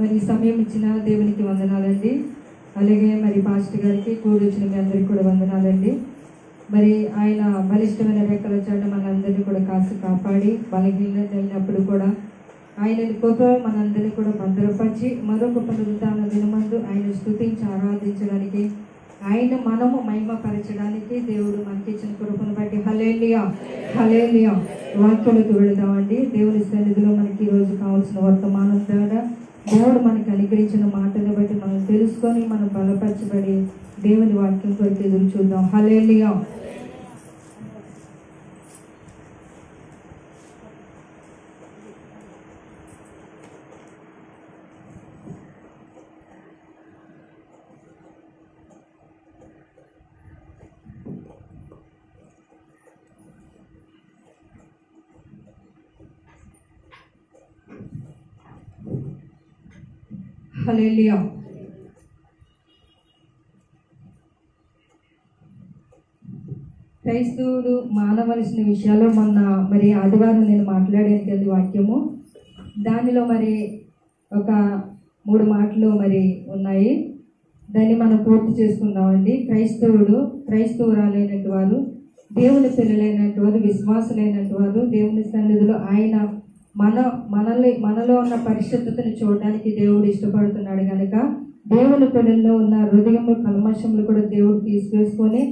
మరి సమయం ఇచ్చిన దేవునికి వందనాలండి. అలాగే మరి పాస్టర్ గారికి కూడి వచ్చిన మీ అందరికీ కూడా వందనాలండి. మరి ఆయన బలిష్టమైన రెక్కల చాట మనందరినీ కూడా కాసి కాపాడి బలహీనమైనప్పుడు కూడా ఆయన కృప మనందరినీ కూడా భద్రపరిచి మరొక పునరుత్థాన దినమందు ఆయన స్తుతించి ఆరాధించడానికి ఆయన మనము మహిమపరచడానికి దేవుడు మనకి ఇచ్చిన కృపను బట్టి హల్లెలూయా హల్లెలూయా వాక్యాలకు వెళదామండి. దేవుని సన్నిధిలో మనకి ఈరోజు కావాల్సిన వర్తమానం ద్వారా దేవుడు మనకి అనుగ్రహించిన మాటను బట్టి మనం తెలుసుకొని మనం బలపరచబడి దేవుని వాక్యం కొరకు ఎదురు చూద్దాం. హల్లెలూయా. హల్లెలూయా. క్రైస్తవుడు మానవలసిన విషయాల్లో మొన్న మరి ఆదివారం నేను మాట్లాడాను కదా వాక్యము, దానిలో మరి ఒక 3 మాటలు మరి ఉన్నాయి. దాన్ని మనం పూర్తి చేసుకుందామండి. క్రైస్తవురాలైనటువంటి వారు, దేవుని పిల్లలైనటువంటి వారు, విశ్వాసులైనటువంటి వారు దేవుని సన్నిధిలో ఆయన మనలో ఉన్న పరిశుద్ధతను చూడడానికి దేవుడు ఇష్టపడుతున్నాడు కనుక దేవుని పిల్లల్లో ఉన్న హృదయము కల్మషములు కూడా దేవుడు తీసివేసుకొని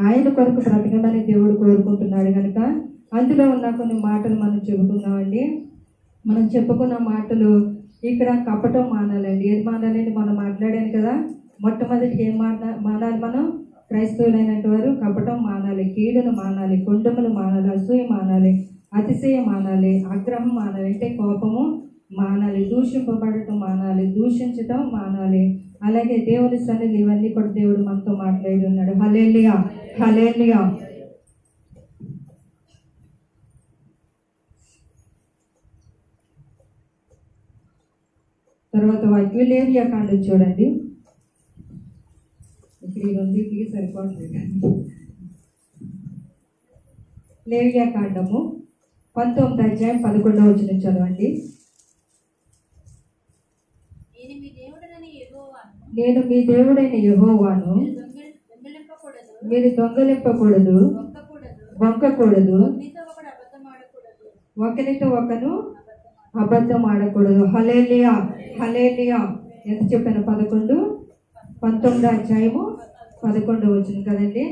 ఆయన కొరకు బ్రతకమని దేవుడు కోరుకుంటున్నాడు కనుక అందులో ఉన్న కొన్ని మాటలు మనం చెప్పుకుందామండి. మనం చెప్పుకున్న మాటలు ఇక్కడ కపటం మానాలండి. ఏది మానాలండి? మనం మాట్లాడాను కదా, మొట్టమొదటికి ఏం మానాలి? మనం క్రైస్తవులైనటువంటి వారు కపటం మానాలి, కీడును మానాలి, కొండములు మానాలి, అసూయ మానాలి, అతిశయం మానాలి, ఆగ్రహం మానాలి, అంటే కోపము మానాలి, దూషింపబడటం మానాలి, దూషించటం మానాలి. అలాగే దేవుని సన్నిధి ఇవన్నీ కూడా దేవుడు మనతో మాట్లాడి ఉన్నాడు. హల్లెలూయా హల్లెలూయా. తర్వాత లేవియా కాండం చూడండి. ఇక్కడ రెండింటికి సరిపోతుంది. లేవియా కాండము 19వ అధ్యాయం 11వ వచనం చదవండి. నేను మీ దేవుడైన యెహోవాను, మీరు దొంగలింపకూడదు, వంకకూడదు, ఒకరితో ఒకరు అబద్ధం ఆడకూడదు. హల్లెలూయా హల్లెలూయా. ఎంత చెప్పాను? 19వ అధ్యాయము 11వ వచనం కదండి.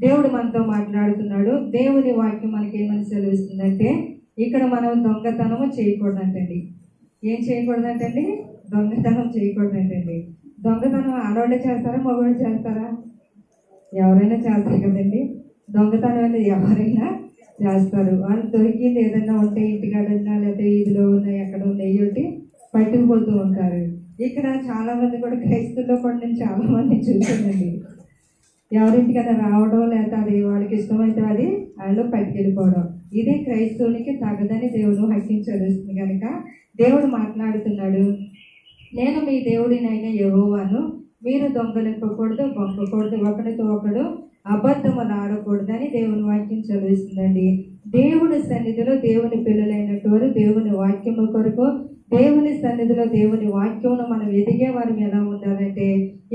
దేవుడు మనతో మాట్లాడుతున్నాడు. దేవుని వాక్యం మనకి ఏమని సెలవిస్తుందంటే, ఇక్కడ మనం దొంగతనము చేయకూడదంటండి. ఏం చేయకూడదంటండి? దొంగతనం చేయకూడదంటండి. దొంగతనం ఆడవాళ్ళే చేస్తారా, మగవాళ్ళు చేస్తారా? ఎవరైనా చేస్తారు కదండి. దొంగతనం అనేది ఎవరైనా చేస్తారు. వాళ్ళు దొరికింది ఏదైనా ఉంటే ఇంటికాడన్నా లేకపోతే వీధిలో ఉన్నాయి ఎక్కడ ఉన్నాయి ఒకటి పట్టుకుపోతూ ఉంటారు. ఇక్కడ చాలా మంది కూడా క్రైస్తవుల్లో కూడా నేను చాలా మంది చూసానండి. ఎవరింటికైనా రావడం లేకపోతే అది వాళ్ళకి ఇష్టమైతే అది వాళ్ళు పట్టుకెళ్ళిపోవడం. ఇదే క్రైస్తవునికి తగదని దేవుడు హెచ్చించలుస్తుంది కనుక దేవుడు మాట్లాడుతున్నాడు. నేను మీ దేవుడినైనా యెహోవాను, మీరు దొంగలింపకూడదు, బొంకకూడదు, ఒకరితో ఒకడు అబద్ధములు ఆడకూడదని దేవుని వాక్యం చదివిస్తుందండి. దేవుని సన్నిధిలో దేవుని పిల్లలైనటువంటి దేవుని వాక్యము కొరకు దేవుని సన్నిధిలో దేవుని వాక్యమును మనం ఎదిగే వారు ఎలా ఉండాలంటే,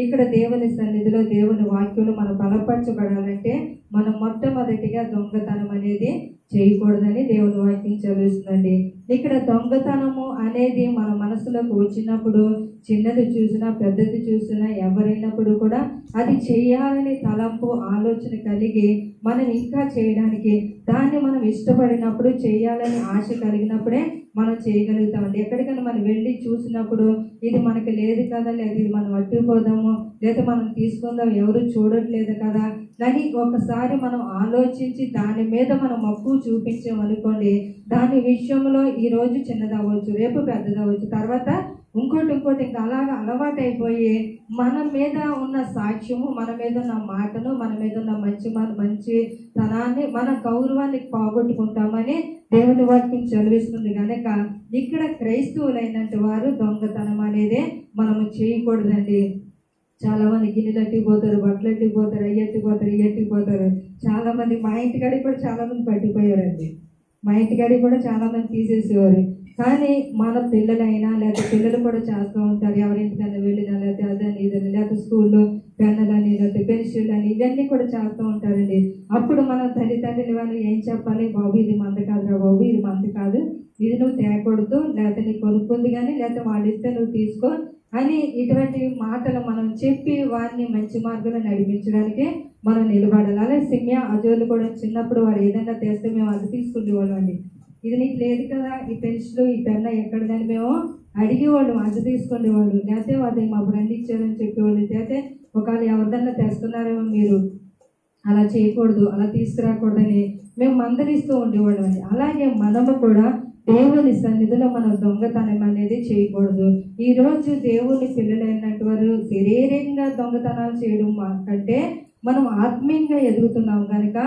ఇక్కడ దేవుని సన్నిధిలో దేవుని వాక్యమును మనం బలపరచబడాలంటే మనం మొట్టమొదటిగా దొంగతనం అనేది చేయకూడదని దేవుని వాక్యం చదివిస్తుందండి. ఇక్కడ దొంగతనము అనేది మన మనసులోకి వచ్చినప్పుడు చిన్నది చూసినా పెద్దది చూసినా ఎవరైనప్పుడు కూడా అది చేయాలని తలంపు ఆలోచన కలిగి మనం ఇంకా చేయడానికి దాన్ని మనం ఇష్టపడినప్పుడు చేయాలని ఆశ కలిగినప్పుడే మనం చేయగలుగుతామండి. ఎక్కడికైనా మనం వెళ్ళి చూసినప్పుడు ఇది మనకి లేదు కదా, లేదా ఇది మనం పట్టుకుపోదాము, లేదా మనం తీసుకుందాం, ఎవరు చూడట్లేదు కదా అని ఒకసారి మనం ఆలోచించి దాని మీద మనం మక్కువ చూపించామనుకోండి, దాని విషయంలో ఈరోజు చిన్నదవ్వచ్చు, రేపు పెద్దదవ్వచ్చు, తర్వాత ఇంకోటి ఇంకా అలాగా అలవాటు అయిపోయి మన మీద ఉన్న సాక్ష్యము, మన మీద ఉన్న మాటను, మన మీద ఉన్న మంచితనాన్ని, మన గౌరవాన్ని పోగొట్టుకుంటామని దేవుని వాక్యం చదివిస్తుంది కనుక ఇక్కడ క్రైస్తవులైనటువంటి వారు దొంగతనం అనేది మనము చేయకూడదండి. చాలా మంది గిన్నెలట్టుకు పోతారు, బట్టలట్టుకు పోతారు, అయ్యట్టుకు పోతారు, ఇయ్యట్టుకు పోతారు. చాలా మంది మా ఇంటికాడికి కూడా చాలా మంది పట్టిపోయారండి. మా ఇంటికాడికి కూడా చాలా మంది తీసేసేవారు. కానీ మన పిల్లలైనా లేకపోతే పిల్లలు కూడా చేస్తూ ఉంటారు. ఎవరింటికైనా వెళ్ళినా లేకపోతే అదని ఇదని లేకపోతే స్కూల్లో పెన్నులని లేకపోతే పెన్సిల్ అని ఇవన్నీ కూడా చేస్తూ ఉంటారండి. అప్పుడు మన తల్లిదండ్రులు వాళ్ళు ఏం చెప్పాలి, బాబు ఇది మంద కాదురా బాబు, ఇది మంద కాదు, ఇది నువ్వు తేకూడదు, లేకపోతే నీకు కొనుక్కుంది కానీ లేకపోతే వాళ్ళు ఇస్తే నువ్వు తీసుకో అని ఇటువంటి మాటలు మనం చెప్పి వారిని మంచి మార్గంలో నడిపించడానికి మనం నిలబడాలి. అలాగే సిమ్యా అజోలు కూడా చిన్నప్పుడు వారు ఏదైనా తెస్తే మేము అది తీసుకునేవాళ్ళం అండి. ఇది నీకు లేదు కదా, ఈ పెన్సిల్ ఈ పెన్న ఎక్కడదని మేము అడిగేవాళ్ళం, అది తీసుకునేవాళ్ళు. లేకపోతే అది మా ఫ్రెండ్ ఇచ్చారని చెప్పేవాళ్ళు. లేకపోతే ఒకవేళ ఎవరిదన్నా తెస్తున్నారేమో మీరు అలా చేయకూడదు, అలా తీసుకురాకూడదని మేము మందలిస్తూ ఉండేవాళ్ళం అండి. అలాగే మనము కూడా దేవుని సన్నిధిలో మనం దొంగతనం అనేది చేయకూడదు. ఈరోజు దేవుని పిల్లలైనట్టు వారు శరీరంగా దొంగతనాలు చేయడం కంటే మనం ఆత్మీయంగా ఎదుగుతున్నాం కనుక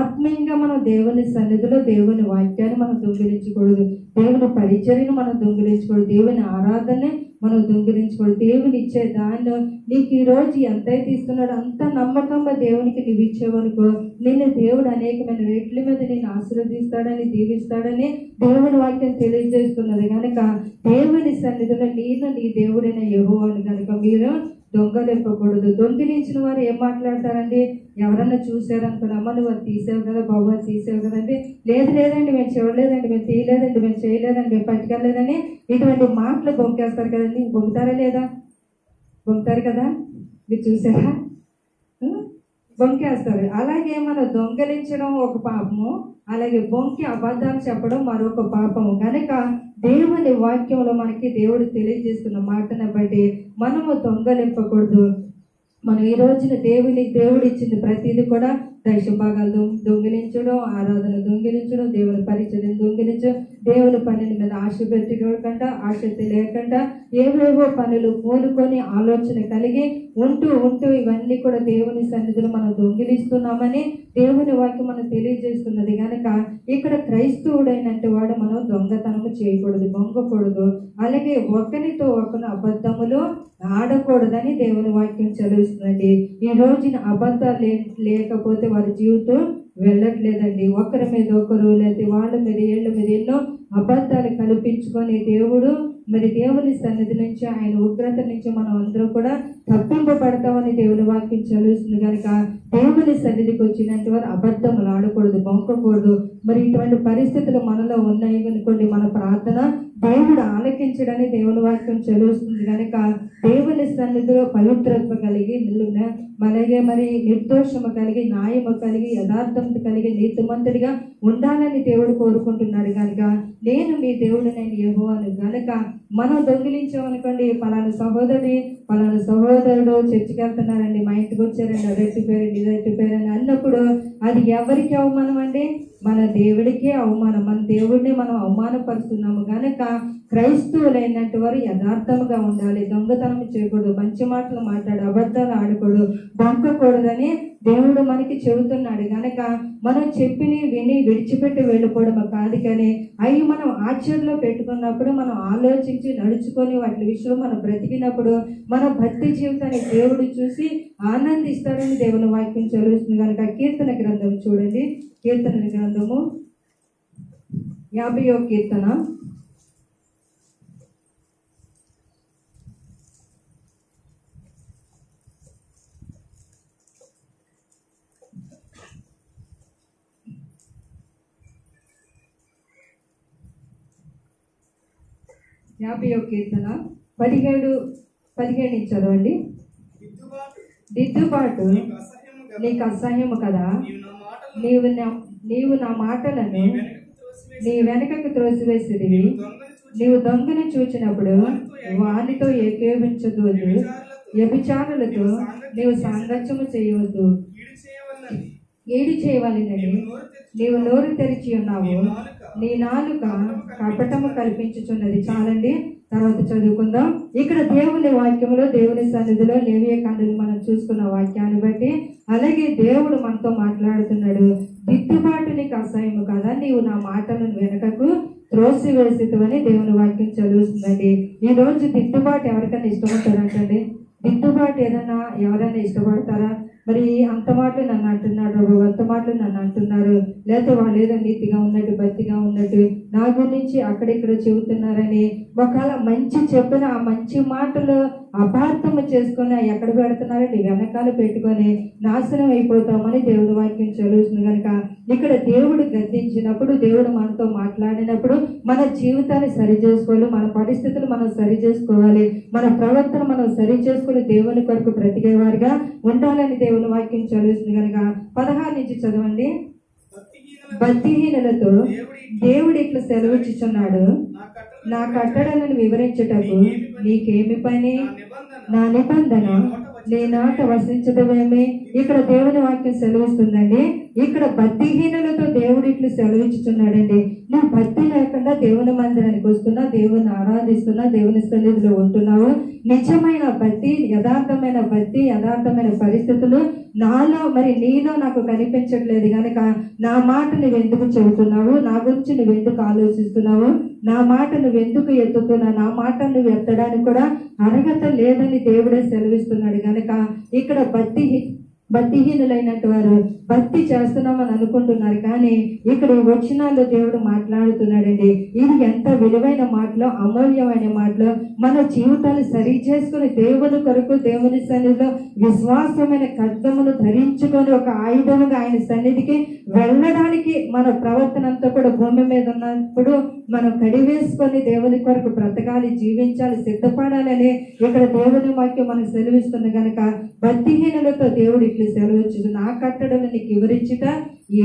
ఆత్మీయంగా మనం దేవుని సన్నిధిలో దేవుని వాక్యాన్ని మనం దొంగిలించకూడదు, దేవుని పరిచర్యను మనం దొంగిలించకూడదు, దేవుని ఆరాధన మనం దొంగిలించకూడదు. దేవుని ఇచ్చే దానిలో నీకు ఈరోజు ఎంతైతే ఇస్తున్నాడో అంత నమ్మకంగా దేవునికి నువ్వు ఇచ్చేవనుకో నిన్ను దేవుడు అనేకమైన రేట్ల మీద నేను ఆశీర్వదిస్తాడని దీవిస్తాడని దేవుని వాక్యం తెలియజేస్తున్నది. కనుక దేవుని సన్నిధిలో నేను నీ దేవుడైన యెహోవాను కనుక మీరు దొంగలింపకూడదు. దొంగిలించిన వారు ఏం మాట్లాడతారండి, ఎవరన్నా చూసారనుకుని అమ్మ నువ్వు అది తీసావు కదా బాబు, అది తీసావు కదండి, లేదు లేదండి మేము చూడలేదండి, మేము తీయలేదండి, మేము చేయలేదండి, మేము పట్టుకెళ్ళలేదని ఇటువంటి మాటలు బొంకేస్తారు కదండి. బొంగుతారా లేదా? బొంగుతారు కదా, మీరు చూసారా? బొంకేస్తారు. అలాగే మనం దొంగలించడం ఒక పాపము, అలాగే బొంకి అబద్ధాలు చెప్పడం మరొక పాపము. కనుక దేవుని వాక్యంలో మనకి దేవుడు తెలియజేస్తున్న మాటను బట్టి మనము దొంగలింపకూడదు. మనం ఈ రోజున దేవుడు ఇచ్చింది ప్రతిదీ కూడా దైవ భాగాలు దొంగిలించడం, ఆరాధన దొంగిలించడం, దేవుని పరిచయం దొంగిలించడం, దేవుని పనిని మీద ఆశ పెట్టుకోకుండా ఆసక్తి లేకుండా ఏవేవో పనులు కోలుకొని ఆలోచన కలిగి ఉంటూ ఇవన్నీ కూడా దేవుని సన్నిధిలో మనం దొంగిలిస్తున్నామని దేవుని వాక్యం మనం తెలియజేస్తున్నది. కనుక ఇక్కడ క్రైస్తవుడైనట్టు వాడు మనం దొంగతనము చేయకూడదు, బొంగకూడదు. అలాగే ఒకరితో ఒకరు అబద్ధములు ఆడకూడదని దేవుని వాక్యం చదివిస్తుందండి. ఈ రోజున అబద్ధాలు లేకపోతే వారి జీవితం వెళ్ళట్లేదండి. ఒకరి మీద ఒకరు లేదా వాళ్ళ మీద ఏళ్ళ మీద ఎన్నో అబద్ధాలు కల్పించుకొని దేవుని సన్నిధి నుంచి ఆయన ఉగ్రత నుంచి మనం అందరూ కూడా తప్పింపబడతామని దేవుని వాక్యం చదువుతుంది. కనుక దేవుని సన్నిధికి వచ్చినట్టు వారు అబద్ధములు ఆడకూడదు, బొంకకూడదు. మరి ఇటువంటి పరిస్థితులు మనలో ఉన్నాయి అనుకోండి, మన ప్రార్థన దేవుడు ఆలకించడని దేవుని వాక్యం చదువుతుంది. కనుక దేవుని సన్నిధిలో పవిత్రత్వ కలిగి అలాగే మరి నిర్దోషము కలిగి న్యాయము కలిగి యథార్థత కలిగి నీతిమంతుడిగా ఉండాలని దేవుడు కోరుకుంటున్నాడు. కనుక నేను మీ దేవుడినైన యెహోవాను. కనుక మనం దొంగిలించామనుకోండి, పలానా సహోదరుడు చర్చికి వెళ్తున్నారండి, మా ఇంటికి వచ్చారండి, అది ఎట్టిపోయారండి, ఇది ఎట్టిపోయారని అన్నప్పుడు అది ఎవరికి అవమానం అండి? మన దేవుడికే అవమానం. మన దేవుడిని మనం అవమానపరుస్తున్నాము. కనుక క్రైస్తవులైనట్టు వారు యథార్థముగా ఉండాలి, దొంగతనం చేయకూడదు, మంచి మాటలు మాట్లాడు, అబద్ధాలు ఆడకూడదు, బొంకకూడదని దేవుడు మనకి చెబుతున్నాడు. కనుక మనం చెప్పిని విని విడిచిపెట్టి వెళ్ళిపోవడం కాదు, కానీ అవి మనం ఆచరణలో పెట్టుకున్నప్పుడు మనం ఆలోచించి నడుచుకొని వాటి విషయంలో మనం బ్రతికినప్పుడు మన భక్తి జీవితాన్ని దేవుడు చూసి ఆనందిస్తాడని దేవుని వాక్యం చదువుతుంది. కనుక కీర్తన గ్రంథం చూడండి, కీర్తన గ్రంథము 50వ కీర్తన 50వ కీర్తన 17 చదవండి. దిద్దుబాటు నీకు అసహ్యము కదా, నీవు నా మాటలను నీ వెనకకు త్రోసివేసిదివి. నీవు దొంగను చూచినప్పుడు వానితో ఏకేవించదు, వ్యభిచారులతో నీవు సాంగత్యము చేయవద్దు. ఏడు చేయవలెనని నీవు నోరు తెరిచి ఉన్నావు, నీ నాలుక కపటము కల్పించుచున్నది. చాలండి, తర్వాత చదువుకుందాం. ఇక్కడ దేవుని వాక్యంలో దేవుని సన్నిధిలో లేవియ కాండలు మనం చూసుకున్న వాక్యాన్ని బట్టి అలాగే దేవుడు మనతో మాట్లాడుతున్నాడు. దిద్దుబాటు నీకు అసహ్యము కదా, నీవు నా మాటలను వెనకకు త్రోసివేసితువని దేవుని వాక్యం చదువుతుందండి. ఈ రోజు దిద్దుబాటు ఎవరికైనా ఇష్టపడతారంటండి? దిద్దుబాటు ఏదైనా ఎవరైనా ఇష్టపడతారా? మరి అంత మాటలు నన్ను అంటున్నాడు ప్రభు, అంత మాటలు నన్ను అంటున్నారు, లేకపోతే వాళ్ళు ఏదో నీతిగా ఉన్నట్టు భక్తిగా ఉన్నట్టు నా గురించి అక్కడిక్కడ చెబుతున్నారని ఒకవేళ మంచి చెప్పిన ఆ మంచి మాటలు అపార్థము చేసుకొని ఎక్కడ పెడుతున్నారని వెనకాల పెట్టుకొని నాశనం అయిపోతామని దేవుడి వాక్యం చదువుతుంది కనుక ఇక్కడ దేవుడు గద్దించినప్పుడు, దేవుడు మనతో మాట్లాడినప్పుడు మన జీవితాన్ని సరి చేసుకోవాలి, మన పరిస్థితులు మనం సరి చేసుకోవాలి, మన ప్రవర్తన మనం సరి చేసుకుని దేవుని కొరకు బ్రతికేవారిగా ఉండాలని దేవుని వాక్యం చదువుతుంది కనుక 16 నుంచి చదవండి. భక్తిహీనులతో దేవుడు ఇట్లా సెలవిచ్చుచున్నాడు, నా కట్టడలను వివరించుటకు నీకేమి పని? నా నిబంధన నీ నాట వసించడమేమి? ఇక్కడ దేవుని వాక్యం సెలవిస్తుందండి. ఇక్కడ భక్తిహీనులతో దేవుడు ఇట్లు సెలవిచ్చుచున్నాడండి. నువ్వు భక్తి లేకుండా దేవుని మందిరానికి వస్తున్నా, దేవుని ఆరాధిస్తున్నా, దేవుని సన్నిధిలో ఉంటున్నావు. నిజమైన భక్తి, యథార్థమైన భక్తి, యథార్థమైన పరిస్థితులు నాలో మరి నీలో నాకు కనిపించట్లేదు కనుక నా మాట నువ్వెందుకు చెబుతున్నావు? నా గురించి నువ్వెందుకు ఆలోచిస్తున్నావు? నా మాట నువ్వెందుకు ఎత్తుతున్నావు? నా మాట నువ్వు ఎత్తడానికి కూడా అర్హత లేదని దేవుడే సెలవిస్తున్నాడు కనుక ఇక్కడ భక్తిహీనులైనట్టు వారు భక్తి చేస్తున్నామని అనుకుంటున్నారు, కానీ ఇక్కడ వచనాల్లో దేవుడు మాట్లాడుతున్నాడండి. ఇది ఎంత విలువైన మాటలో, అమూల్యమైన మాటలో మన జీవితాన్ని సరి చేసుకుని దేవుని కొరకు దేవుని సన్నిధిలో విశ్వాసమైన ఖడ్గమును ధరించుకొని ఒక ఆయుధముగా ఆయన సన్నిధికి వెళ్ళడానికి మన ప్రవర్తన అంతా కూడా భూమి మీద ఉన్నప్పుడు మనం కడివేసుకొని దేవుని కొరకు బ్రతకాలి, జీవించాలి, సిద్ధపడాలని ఇక్కడ దేవుని వాక్యం మనకు సెలవిస్తుంది కనుక భక్తిహీనులతో దేవుడు ఇట్లా సెలవిచ్చు, నా కట్టడలు నీకు వివరించుట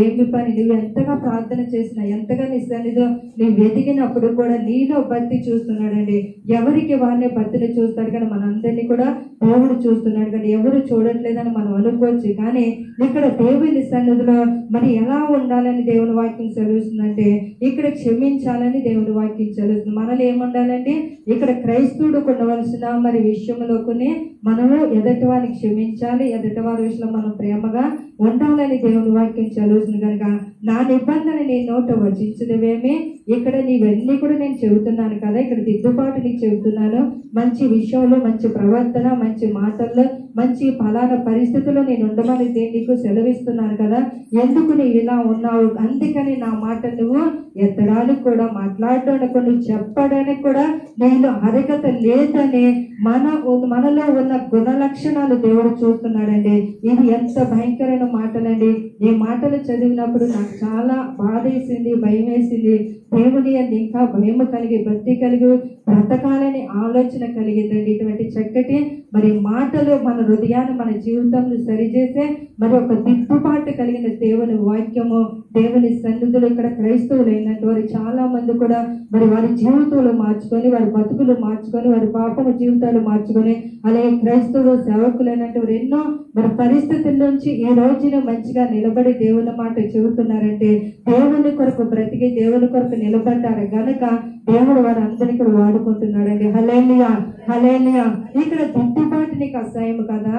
ఏమి పని? నువ్వు ఎంతగా ప్రార్థన చేసినా, ఎంతగా నీ సన్నిధిలో నువ్వు వెతికినప్పుడు కూడా నీలో భక్తి చూస్తున్నాడండి. ఎవరికి వారినే భక్తిని చూస్తాడు, కానీ మనందరినీ కూడా దేవుడు చూస్తున్నాడు. కానీ ఎవరు చూడట్లేదని మనం అనుకోవచ్చు, కానీ ఇక్కడ దేవుని సన్నిధిలో మరి ఎలా ఉండాలని దేవుని వాక్యం సెలవుస్తుందంటే ఇక్కడ క్షమించాలని దేవుని వాక్యం సెలవుస్తుంది. మనలో ఏముండాలండి? ఇక్కడ క్రైస్తవుడు ఉండవలసిన మరి విషయంలోనే మనము ఎదుటి వారిని క్షమించాలి, ఎదుటి వారి విషయంలో మనం ప్రేమగా ఉండాలని దేవుని వాక్యం చదువుతుంది కనుక నా నిబంధన నీ నోట వచించడమేమి? ఇక్కడ నీవన్నీ కూడా నేను చెబుతున్నాను కదా, ఇక్కడ దిద్దుబాటు నీకు చెబుతున్నాను. మంచి విషయంలో, మంచి ప్రవర్తన, మంచి మాటల్లో, మంచి ఫలానా పరిస్థితుల్లో నేను ఉండమని నీకు సెలవిస్తున్నాను కదా, ఎందుకు నీవు ఇలా ఉన్నావు? అందుకని నా మాట నువ్వు ఎత్తడానికి కూడా, మాట్లాడడానికి, నువ్వు చెప్పడానికి కూడా నేను అర్హత లేదని మనలో ఉన్న గుణ లక్షణాలు దేవుడు చూస్తున్నాడండి. ఇది ఎంత భయంకరమైన మాటలండి. ఈ మాటలు చదివినప్పుడు నాకు చాలా బాధ వేసింది, భయం వేసింది. దేవుని అని ఇంకా భయం కలిగి, భక్తి కలిగి బ్రతకాలని ఆలోచన కలిగిందండి. ఇటువంటి చక్కటి మరి మాటలు మన హృదయాన్ని, మన జీవితంలో సరిచేసే మరి ఒక దిద్దుబాటు కలిగిన దేవుని వాక్యము, దేవుని సన్నిధులు ఇక్కడ క్రైస్తవులు అయినట్టు వారు చాలా మంది కూడా మరి వారి జీవితాలు మార్చుకొని, వారి బతుకులు మార్చుకొని, వారి పాపము జీవితాలు మార్చుకొని, అలాగే క్రైస్తవులు సేవకులైనట్టు వారు ఎన్నో మరి పరిస్థితుల నుంచి ఈ రోజున మంచిగా నిలబడి దేవుని మాట చెబుతున్నారంటే దేవుని కొరకు బ్రతికి దేవుని కొరకు నిలబడ్డారు గనక దేవుడు వారు అందరినీ కూడా వాడుకుంటున్నాడండి. హల్లెలూయా, హల్లెలూయా. ఇక్కడ దిద్దుబాటు నీకు అసహ్యం కదా,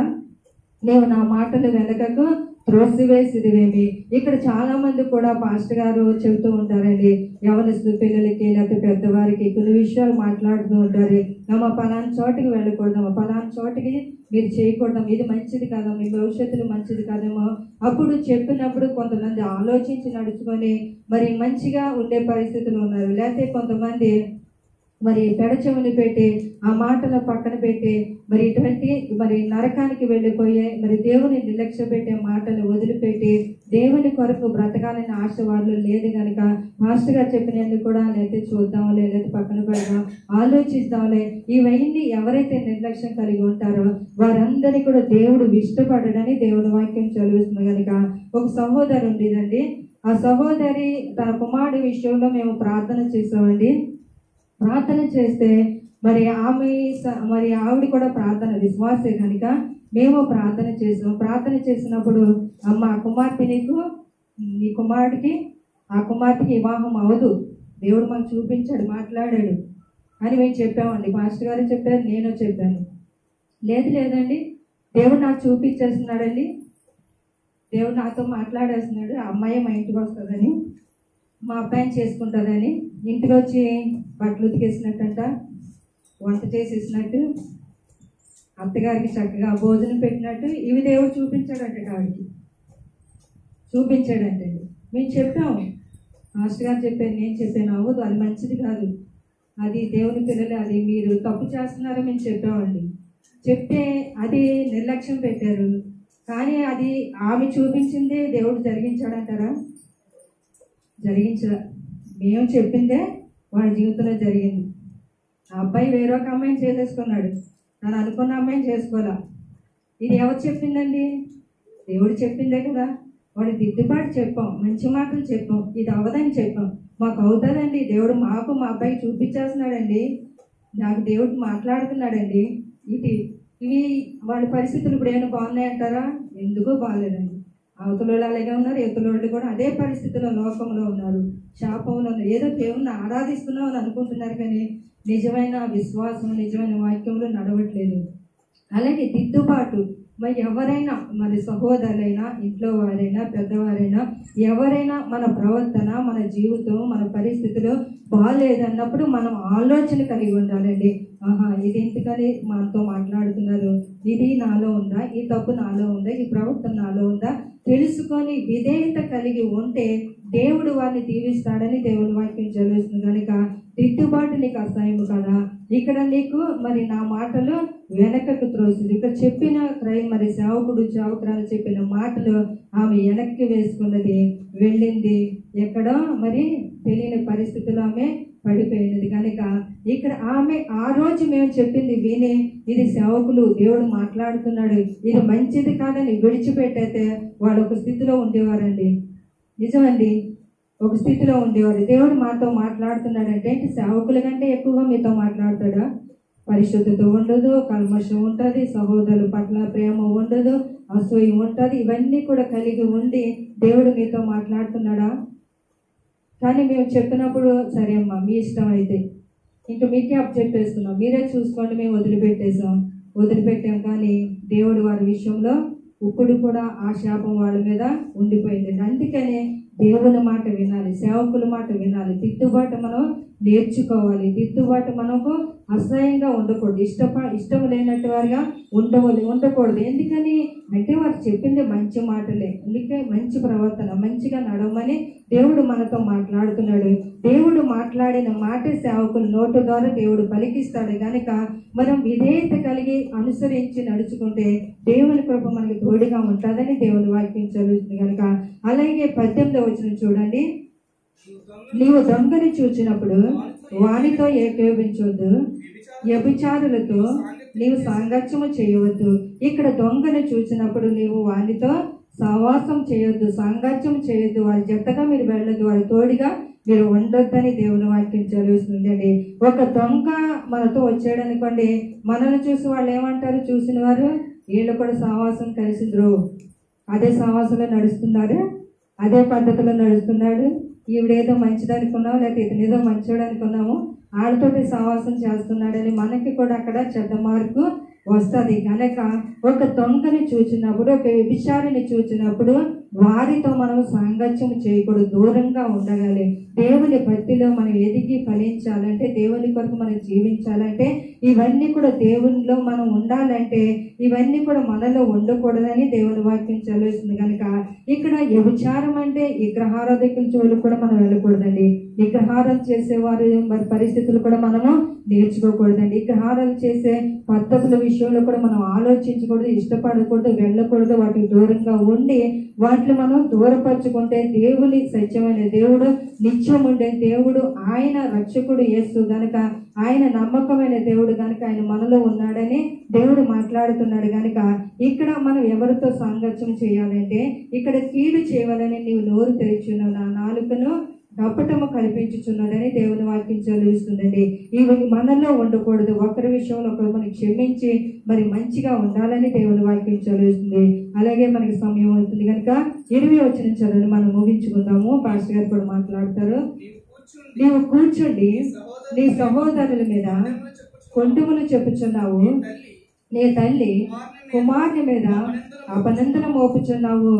నీవు నా మాటలు వెనకకు త్రోసివేసిదివేమి? ఇక్కడ చాలా మంది కూడా పాస్టర్ గారు చెబుతూ ఉంటారండి, యవనస్తు పిల్లలకి లేకపోతే పెద్దవారికి కొన్ని విషయాలు మాట్లాడుతూ ఉంటారు. మా పలానా చోటికి వెళ్ళకూడదమ్మా, పలానా చోటికి మీరు చేయకూడదాం, ఇది మంచిది కాదమ్మా, మీ భవిష్యత్తులో మంచిది కాదేమో. అప్పుడు చెప్పినప్పుడు కొంతమంది ఆలోచించి నడుచుకొని మరి మంచిగా ఉండే పరిస్థితులు ఉన్నారు. లేకపోతే కొంతమంది మరి పెడచెవిని పెట్టి ఆ మాటల పక్కన పెట్టి మరి ఇటువంటి మరి నరకానికి వెళ్ళిపోయే మరి దేవుని నిర్లక్ష్య పెట్టే మాటలు వదిలిపెట్టి దేవుని కొరకు బ్రతకాలని ఆశ వాళ్ళు లేదు కనుక మాస్టర్ గారు చెప్పినందుకు కూడా లేకపోతే చూద్దాంలే, లేకపోతే పక్కన పెడదాం, ఆలోచిద్దాంలే, ఇవన్నీ ఎవరైతే నిర్లక్ష్యం కలిగి ఉంటారో వారందరినీ కూడా దేవుడు ఇష్టపడడని దేవుని వాక్యం చదువుతుంది కనుక ఒక సహోదరు ఉండేదండి. ఆ సహోదరి తన కుమారుడి విషయంలో మేము ప్రార్థన చేసామండి. ప్రార్థన చేస్తే మరి ఆవిడ కూడా ప్రార్థన విశ్వాసే కనుక మేము ప్రార్థన చేసాం. ప్రార్థన చేసినప్పుడు అమ్మ కుమార్తె నీ కుమారుడికి ఆ కుమార్తెకి వివాహం అవదు, దేవుడు మాకు చూపించాడు, మాట్లాడాడు అని మేము చెప్పామండి. మాస్టర్ గారు చెప్పారు, నేను చెప్పాను. లేదండి దేవుడు నాకు చూపించేస్తున్నాడండి, దేవుడు నాతో మాట్లాడేస్తున్నాడు, ఆ అమ్మాయి మా ఇంటికి వస్తుందని, మా అబ్బాయిని చేసుకుంటుందని, ఇంటికి వచ్చి బట్టలు ఉతికేసినట్టంట, వంట చేసేసినట్టు అత్తగారికి చక్కగా భోజనం పెట్టినట్టు ఇవి దేవుడు చూపించాడంట ఆవిడకి, చూపించాడంటండి. మేము చెప్పాము, మాస్టర్ గారు చెప్పాను, నేను చెప్పాను, అవ్వదు, అది మంచిది కాదు, అది దేవుని పిల్లలు, అది మీరు తప్పు చేస్తున్నారో మేము చెప్పామండి. చెప్తే అది నిర్లక్ష్యం పెట్టారు. కానీ అది ఆమె చూపించిందే దేవుడు జరిగించాడంటారా? జరిగించరా? మేము చెప్పిందే వాడి జీవితంలో జరిగింది. ఆ అబ్బాయి వేరొక అమ్మాయిని చేసేసుకున్నాడు, తను అనుకున్న అమ్మాయిని చేసుకోవాలా. ఇది ఎవరు చెప్పిందండి? దేవుడు చెప్పిందే కదా. వాడి దిద్దుబాటు చెప్పాం, మంచి మాటలు చెప్పాం, ఇది అవ్వదని చెప్పాం. మాకు అవుతుందండి, దేవుడు మాకు మా అబ్బాయికి చూపించేస్తున్నాడండి, నాకు దేవుడు మాట్లాడుతున్నాడండి. ఇవి వాళ్ళ పరిస్థితులు ఇప్పుడు ఏమైనా బాగున్నాయంటారా? ఎందుకో బాగాలేదండి. అవతల వాళ్ళు అలాగే ఉన్నారు, ఇవతల వాళ్ళు కూడా అదే పరిస్థితుల్లో లోకంలో ఉన్నారు, శాపంలో ఉన్నారు. ఏదో దేవుణ్ణి ఆరాధిస్తున్నాం అని అనుకుంటున్నారు, కానీ నిజమైన విశ్వాసం, నిజమైన వాక్యంలో నడవట్లేదు. అలాగే దిద్దుబాటు, మరి ఎవరైనా, మరి సహోదరులైనా, ఇంట్లో వారైనా, పెద్దవారైనా, ఎవరైనా మన ప్రవర్తన, మన జీవితం, మన పరిస్థితులు బాగాలేదన్నప్పుడు మనం ఆలోచన కలిగి ఉండాలండి. ఇది ఎందుకని మనతో మాట్లాడుతున్నారు, ఇది నాలో ఉందా, ఈ తప్పు నాలో ఉందా, ఈ ప్రవర్తన నాలో ఉందా తెలుసుకొని విధేయత కలిగి ఉంటే దేవుడు వారిని దీవిస్తాడని దేవుని వాక్యం చదివిస్తుంది. కనుక దిద్దుబాటు నీకు అసహ్యం కదా. ఇక్కడ నీకు మరి నా మాటలు వెనకకు త్రోసింది. ఇక్కడ చెప్పిన మరి సేవకురాలు చెప్పిన మాటలు ఆమె వెనక్కి వేసుకున్నది, వెళ్ళింది ఎక్కడో మరి తెలియని పరిస్థితుల్లో ఆమె పడిపోయినది. కనుక ఇక్కడ ఆమె ఆ రోజు మేము చెప్పింది విని, ఇది సేవకులు, దేవుడు మాట్లాడుతున్నాడు, ఇది మంచిది కాదని విడిచిపెట్టయితే వాళ్ళు ఒక స్థితిలో ఉండేవారండి. నిజమండి, ఒక స్థితిలో ఉండేవారు. దేవుడు మాతో మాట్లాడుతున్నాడంటే సేవకుల కంటే ఎక్కువగా మీతో మాట్లాడతాడా? పరిశుద్ధత ఉండదు, కల్మషం ఉంటుంది, సహోదరుల పట్ల ప్రేమ ఉండదు, అసూయ ఉంటుంది, ఇవన్నీ కూడా కలిగి ఉండి దేవుడు మీతో మాట్లాడుతున్నాడా? కానీ మేము చెప్పినప్పుడు సరే అమ్మా మీ ఇష్టం అయితే, ఇంకా మీకే అప్పచెప్పేస్తున్నాం, మీరే చూసుకోండి, మేము వదిలిపెట్టాం. కానీ దేవుడు వారి విషయంలో ఇప్పుడు కూడా ఆ శాపం వాళ్ళ మీద ఉండిపోయింది. అందుకనే దేవుని మాట వినాలి, సేవకుల మాట వినాలి, దిద్దుబాటు మనం నేర్చుకోవాలి. దిద్దుబాటు మనకు అసహ్యంగా ఉండకూడదు, ఇష్టం లేనట్టు వారిగా ఉండకూడదు. ఎందుకని అంటే వారు చెప్పింది మంచి మాటలే, అందుకే మంచి ప్రవర్తన, మంచిగా నడవమని దేవుడు మనతో మాట్లాడుతున్నాడు. దేవుడు మాట్లాడిన మాట సేవకుల నోటు ద్వారా దేవుడు పలికిస్తాడు. కనుక మనం విధేయత కలిగి అనుసరించి నడుచుకుంటే దేవుని కృప మనకి తోడుగా ఉంటుందని దేవుని వాక్యం చదువుతుంది. కనుక అలాగే 18వ వచనం చూడండి, నీవు దొంగని చూచినప్పుడు వానితో ఏకోపించవద్దు, వ్యభిచారులతో నీవు సాంగత్యము చేయవద్దు. ఇక్కడ దొంగని చూసినప్పుడు నీవు వానితో సహవాసం చేయొద్దు, సాంగత్యం చేయొద్దు, వారి జతగా మీరు వెళ్ళొద్దు, వారి తోడిగా మీరు ఉండొద్దని దేవుని వాక్యం చదువుతుందండి. ఒక దొంగ మనతో వచ్చాడనుకోండి, మనల్ని చూసి వాళ్ళు ఏమంటారు? చూసిన వారు వీళ్ళు కూడా సహవాసం కలిసిండ్రు, అదే సహవాసంలో నడుస్తున్నారు, అదే పద్ధతిలో నడుస్తున్నాడు, ఈవిడేదో మంచిదనుకున్నాము, లేకపోతే ఇతనేదో మంచోడు అనుకున్నాము, వాళ్ళతోటి సహవాసం చేస్తున్నాడని మనకి కూడా అక్కడ చెడ్డ మార్పు వస్తుంది. కనుక ఒక దొంగని చూచినప్పుడు, ఒక వ్యభిచారిని చూచినప్పుడు వారితో మనం సాంగత్యం చేయకూడదు, దూరంగా ఉండగాలి. దేవుని భక్తిలో మనం ఎదిగి ఫలించాలంటే, దేవుని కొరకు మనం జీవించాలంటే, ఇవన్నీ కూడా దేవునిలో మనం ఉండాలంటే ఇవన్నీ కూడా మనలో ఉండకూడదని దేవుని వాక్యం చదివిస్తుంది. కనుక ఇక్కడ వ్యభిచారం అంటే విగ్రహారాధకుల జోలికి కూడా మనం వెళ్ళకూడదండి. విగ్రహారం చేసేవారు మరి పరిస్థితులు కూడా మనము నేర్చుకోకూడదండి. విగ్రహారాలు చేసే పద్ధతుల విషయంలో కూడా మనం ఆలోచించకూడదు, ఇష్టపడకూడదు, వెళ్ళకూడదు, వాటికి దూరంగా ఉండి వాటిని మనం దూరపరచుకుంటే దేవుని సత్యమైన దేవుడు, నిత్యం ఉండే దేవుడు, ఆయన రక్షకుడు యేసు గనుక, ఆయన నమ్మకమైన దేవుడు గనుక ఆయన మనలో ఉన్నాడని దేవుడు మాట్లాడుతున్నాడు. గనుక ఇక్కడ మనం ఎవరితో సాంగత్యం చేయాలంటే, ఇక్కడ కీడు చేయవాలని నీవు నోరు తెరిచున్నావు, నా నాలుకను కపటము కల్పించుచున్నదని దేవుని వాక్యం చదివిస్తుందండి. ఇవి మనలో ఉండకూడదు, ఒకరి విషయంలో ఒకరు మనకి క్షమించి మరి మంచిగా ఉండాలని దేవుని వాక్యం చదివిస్తుంది. అలాగే మనకి సమయం అవుతుంది కనుక 20వ వచనం చదవండి, మనం ముగించుకుందాము. పాస్టర్ గారు కూడా మాట్లాడతారు. నీవు కూర్చుండి నీ సహోదరుల మీద కొంటుములు చెప్పుచున్నావు, నీ తల్లి కుమారుని మీద అపనిందన మోపుచున్నావు.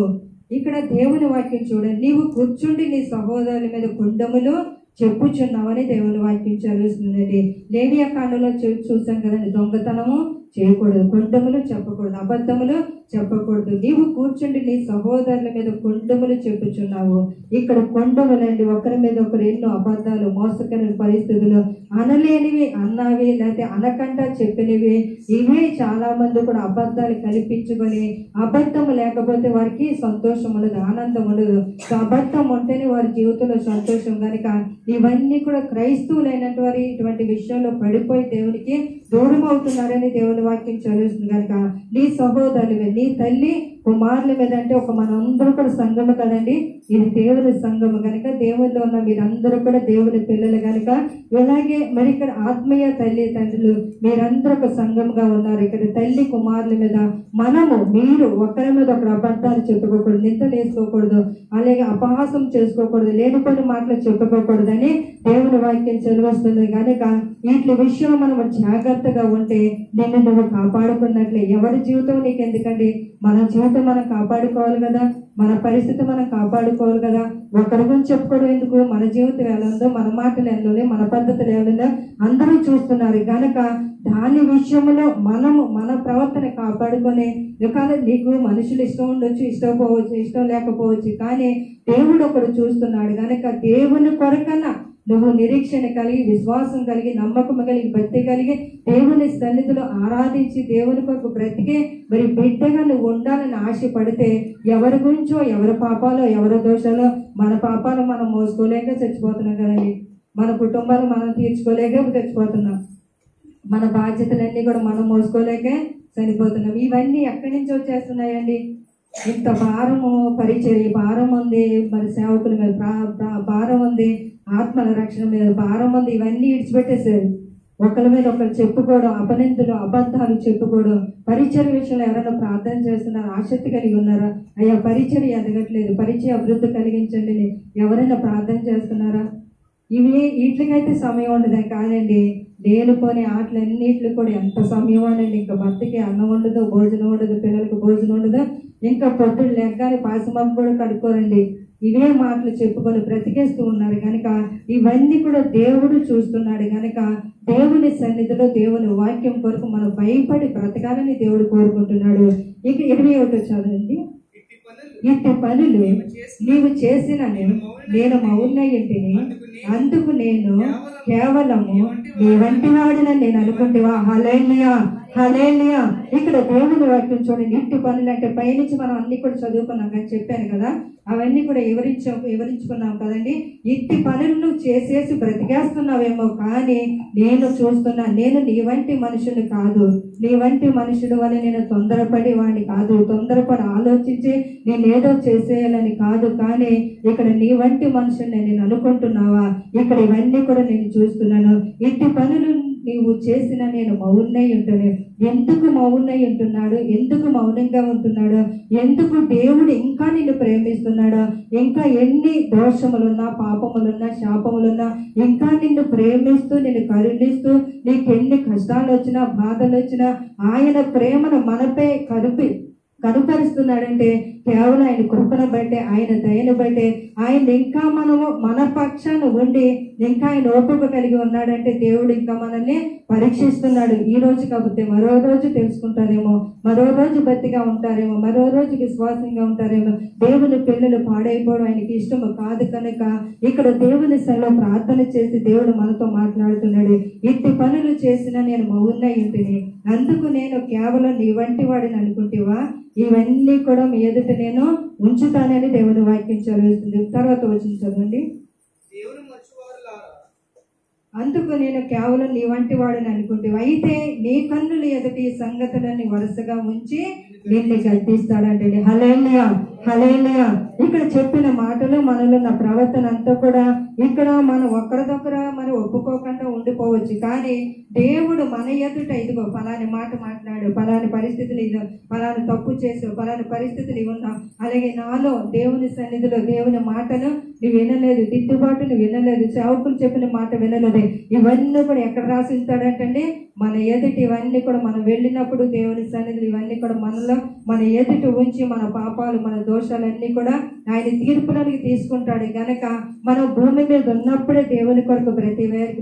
ఇక్కడ దేవుని వాక్యం చూడండి, నీవు కూర్చుండి నీ సహోదరుల మీద కొండములు చెప్పుచున్నామని దేవుని వాక్యం చదువుతుందండి. లేవియా కాండలో చూసాం కదండి, దొంగతనము చేయకూడదు, కొండములు చెప్పకూడదు, అబద్ధములు చెప్పకూడదు. నీవు కూర్చుండి నీ సహోదరుల మీద కొండములు చెప్పుచున్నావు. ఇక్కడ కొండములండి, ఒకరి మీద ఒకరు ఎన్నో అబద్ధాలు, మోసకరమైన పరిస్థితులు, అనలేనివి అన్నవి, లేకపోతే అనకుండా చెప్పినవి, ఇవే చాలా మంది కూడా అబద్ధాలు కల్పించుకొని, అబద్ధం లేకపోతే వారికి సంతోషం ఉండదు, ఆనందం ఉండదు. అబద్ధం ఉంటేనే వారి జీవితంలో సంతోషం. కనుక ఇవన్నీ కూడా క్రైస్తవులైనటువంటి వారి ఇటువంటి విషయంలో పడిపోయి దేవునికి దూరం అవుతున్నారని దేవుని వాక్యం చదువుతుంది. కనుక నీ సహోదరుల మీద, నీ తల్లి కుమారుల మీద, అంటే ఒక మనందరూ కూడా సంఘము కదండి, ఇది దేవుని సంఘము కనుక దేవుల్లో ఉన్న మీరందరూ కూడా దేవుని పిల్లలు కనుక, ఇలాగే మరి ఇక్కడ ఆత్మీయ తల్లి తండ్రులు మీరందరూ ఒక సంఘముగా ఉన్నారు. ఇక్కడ తల్లి కుమారుల మీద మీరు ఒకరి మీద ఒకరు అబద్ధాలు చెప్పుకోకూడదు, నిందలు వేసుకోకూడదు, అలాగే అపహాసం చేసుకోకూడదు, లేనిపోయిన మాటలు చెప్పుకోకూడదని దేవుని వాక్యం చదివస్తుంది. కనుక వీటి విషయం మనం జాగ్రత్తగా ఉంటే నిన్ను నువ్వు కాపాడుకున్నట్లే. ఎవరి జీవితం నీకు ఎందుకండి, మన జీవితం మనం కాపాడుకోవాలి కదా, మన పరిస్థితి మనం కాపాడుకోవాలి కదా. ఒకరి గురించి చెప్పుకోవడం ఎందుకు, మన జీవితం ఎలా ఉందో, మన మాటలు ఎలా, మన పద్ధతులు ఎలా అందరూ చూస్తున్నారు. కనుక దాని విషయంలో మన ప్రవర్తన కాపాడుకొని, కానీ నీకు మనుషులు ఇష్టం ఉండొచ్చు, ఇష్టం లేకపోవచ్చు, కానీ దేవుడు ఒకడు చూస్తున్నాడు. కనుక దేవుని కొరకన్నా నువ్వు నిరీక్షణ కలిగి, విశ్వాసం కలిగి, నమ్మకం కలిగి, భక్తి కలిగి, దేవుని సన్నిధిలో ఆరాధించి దేవుని కొరకు బ్రతికే మరి బిడ్డగా నువ్వు ఉండాలని ఆశపడితే, ఎవరి గురించో, ఎవరి పాపాలో, ఎవరి దోషాలో, మన పాపాలు మనం మోసుకోలేక చచ్చిపోతున్నాం కదండి. మన కుటుంబాలు మనం తీర్చుకోలేక చచ్చిపోతున్నాం. మన బాధ్యతలన్నీ కూడా మనం మోసుకోలేకే చనిపోతున్నాం. ఇవన్నీ ఎక్కడి నుంచి వచ్చేస్తున్నాయండి? ఇంత భారము, పరిచర్య భారం ఉంది, మరి సేవకుల మీద భారం ఉంది, ఆత్మల రక్షణ మీద భారం ఉంది. ఇవన్నీ విడిచిపెట్టేశారు. ఒకరి మీద ఒకరు చెప్పుకోవడం, అపనిందులు, అబద్ధాలు చెప్పుకోవడం. పరిచర్య విషయంలో ఎవరైనా ప్రార్థన చేస్తున్నారు, ఆసక్తి కలిగి ఉన్నారా? అయ్యా పరిచర్య ఎదగట్లేదు, పరిచయ అభివృద్ధి కలిగించండి, ఎవరైనా ప్రార్థన చేస్తున్నారా? వీటికైతే సమయం ఉండదు కాదండి. లేనిపోని ఆటలన్నింటికి కూడా ఎంత సమయం అనండి. ఇంకా భర్తకి అన్నం ఉండదు, భోజనం ఉండదు, పిల్లలకు భోజనం ఉండదు, ఇంకా పొద్దుడు లెగ్గానే పాసమం కూడా కడుక్కోరండి. ఇవే మాటలు చెప్పుకొని బ్రతికేస్తూ ఉన్నారు. కనుక ఇవన్నీ కూడా దేవుడు చూస్తున్నాడు. కనుక దేవుని సన్నిధిలో దేవుని వాక్యం కొరకు మనం భయపడి బ్రతకాలని దేవుడు కోరుకుంటున్నాడు. ఇక 21 చదవండి. ఇట్టి పనులు నీవు చేసిన నేను మౌనయ్యుంటిని, అందుకు నేను కేవలము నీ వంటి వాడినని నేను అనుకుంటేవా? హల్లెలూయా, హల్లెలూయా. ఇక్కడ దేవుని వాక్యం చూడండి. ఇట్టి పనులు అంటే పైనుంచి మనం అన్ని కూడా చదువుకున్నాం కానీ చెప్పాను కదా, అవన్నీ కూడా వివరించుకున్నాం కదండి. ఇట్టి పనులను చేసేసి బ్రతికేస్తున్నావేమో, కానీ నేను చూస్తున్నా, నేను నీ వంటి మనుషుని కాదు. నీ వంటి మనుషుడు వల్ల నేను తొందరపడి వాడిని కాదు, తొందరపడి ఆలోచించి నేనేదో చేసేయాలని కాదు, కానీ ఇక్కడ నీ వంటి మనుషుని నేను అనుకుంటున్నావా? ఇక్కడ ఇవన్నీ కూడా నేను చూస్తున్నాను. ఇట్టి పనులు నీవు చేసిన నేను మౌనై ఉంటాను. ఎందుకు మౌనై ఉంటున్నాడు? ఎందుకు మౌనంగా ఉంటున్నాడు? ఎందుకు దేవుడు ఇంకా నిన్ను ప్రేమిస్తున్నాడు? ఇంకా ఎన్ని దోషములున్నా, పాపములున్నా, శాపములున్నా ఇంకా నిన్ను ప్రేమిస్తూ, నిన్ను కరుణిస్తూ, నీకు ఎన్ని కష్టాలు వచ్చినా, బాధలు వచ్చినా ఆయన ప్రేమను మనపై కనుపరుస్తున్నాడంటే కేవలం ఆయన కృపను బట్టే, ఆయన దయను బట్టే. ఆయన ఇంకా మనము మన పక్షాన ఉండి ఇంకా ఆయన ఓపిక కలిగి ఉన్నాడంటే దేవుడు ఇంకా మనల్ని పరీక్షిస్తున్నాడు. ఈ రోజు కాకపోతే మరో రోజు తెలుసుకుంటారేమో, మరో రోజు బతిగా ఉంటారేమో, మరో రోజు విశ్వాసంగా ఉంటారేమో. దేవుని పిల్లలు పాడైపోవడం ఆయనకి ఇష్టము కాదు. కనుక ఇక్కడ దేవుని సన్నిధిలో ప్రార్థన చేసి దేవుడు మనతో మాట్లాడుతున్నాడు. ఇట్టి పనులు చేసిన నేను మౌనై ఉంటిని, అందుకు నేను కేవలం నీ వంటి వాడిని అనుకుంటేవా? ఇవన్నీ కూడా మీ ఎదుట నేను ఉంచుతానని దేవుని వాక్యం చదువుతుంది. తర్వాత వచ్చిన చదవండి. అందుకు నేను కేవలం నీ వంటి వాడిని అనుకుంటే, అయితే నీ కన్నుల ఎదుటి సంగతులన్నీ వరుసగా ఉంచి నిన్ను గద్దిస్తాడంటే. హల్లెలూయా, హల్లెలూయా. ఇక్కడ చెప్పిన మాటలు, మనలో ఉన్న ప్రవర్తన అంతా కూడా ఇక్కడ మనం ఒకరిదొకర మరి ఒప్పుకోకుండా ఉండిపోవచ్చు, కానీ దేవుడు మన ఎదుట ఇదిగో ఫలాని మాట మాట్లాడు, ఫలాని పరిస్థితులు ఇదో, ఫలాని తప్పు చేసావు, ఫలాని పరిస్థితులు ఇవి ఉన్నావు, అలాగే నాలో దేవుని సన్నిధిలో దేవుని మాటను నువ్వు వినలేదు, దిద్దుబాటు నువ్వు వినలేదు, సేవకులు చెప్పిన మాట వినలేదు. ఇవన్నీ కూడా ఎక్కడ రాసి ఉంటాడంటండి? మన ఎదుటి ఇవన్నీ కూడా మనం వెళ్ళినప్పుడు దేవుని సన్నిధులు ఇవన్నీ కూడా మనలో మన ఎదుటి ఉంచి మన పాపాలు మన దోషాలన్నీ కూడా ఆయన తీర్పులోనికి తీసుకుంటాడు. కనుక మనం భూమి మీద ఉన్నప్పుడే దేవుని కొరకు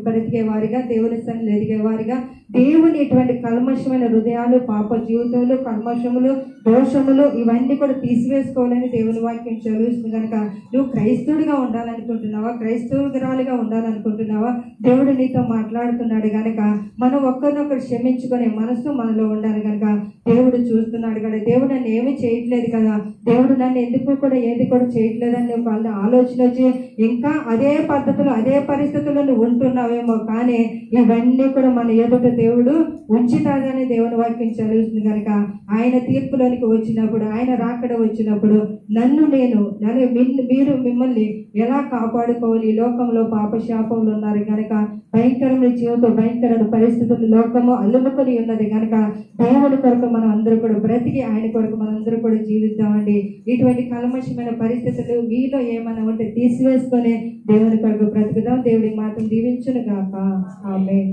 బ్రతికేవారిగా, దేవుని సన్నిధి ఎదిగేవారిగా, దేవుని ఇటువంటి కల్మషమైన హృదయాలు, పాప జీవితంలో కల్మషములు, దోషములు ఇవన్నీ కూడా తీసివేసుకోవాలని దేవుని వాక్యం చదువుతుంది. కనుక నువ్వు క్రైస్తవుడిగా ఉండాలనుకుంటున్నావా? క్రైస్తవురాలుగా ఉండాలనుకుంటున్నావా? దేవుడు నీతో మాట్లాడుతున్నాడు. కనుక మనం ఒక్కరినొకరు క్షమించుకునే మనసు మనలో ఉండాలి. కనుక దేవుడు చూస్తున్నాడు కదా, దేవుడు నన్ను ఏమీ చేయట్లేదు కదా, దేవుడు నన్ను ఎందుకు కూడా ఏది కూడా చేయట్లేదని వాళ్ళ ఆలోచన వచ్చి ఇంకా అదే పద్ధతులు అదే పరిస్థితుల్లో నువ్వు ఉంటున్నావేమో. కానీ ఇవన్నీ కూడా మన ఎదుట దేవుడు ఉంచుతాడని దేవుని వాక్యం చదువుతుంది. కనుక ఆయన తీర్పులోనికి వచ్చినప్పుడు, ఆయన రాకడ వచ్చినప్పుడు మీరు మిమ్మల్ని ఎలా కాపాడుకోవాలి? ఈ లోకంలో పాప శాపములు ఉన్నారు కనుక భయంకరమైన జీవితం, భయంకరమైన పరిస్థితులు లోకము అల్లుముకొని ఉన్నది. కనుక దేవుని కొరకు మనం అందరూ కూడా బ్రతికి ఆయన కొరకు మనం అందరూ కూడా జీవిద్దామండి. ఇటువంటి కల్మషమైన పరిస్థితులు మీలో ఏమైనా ఉంటే తీసివేసుకొని దేవుని కొరకు బ్రతుకుదాం. దేవుడి మాటను దీవించును గాక. ఆమేన్.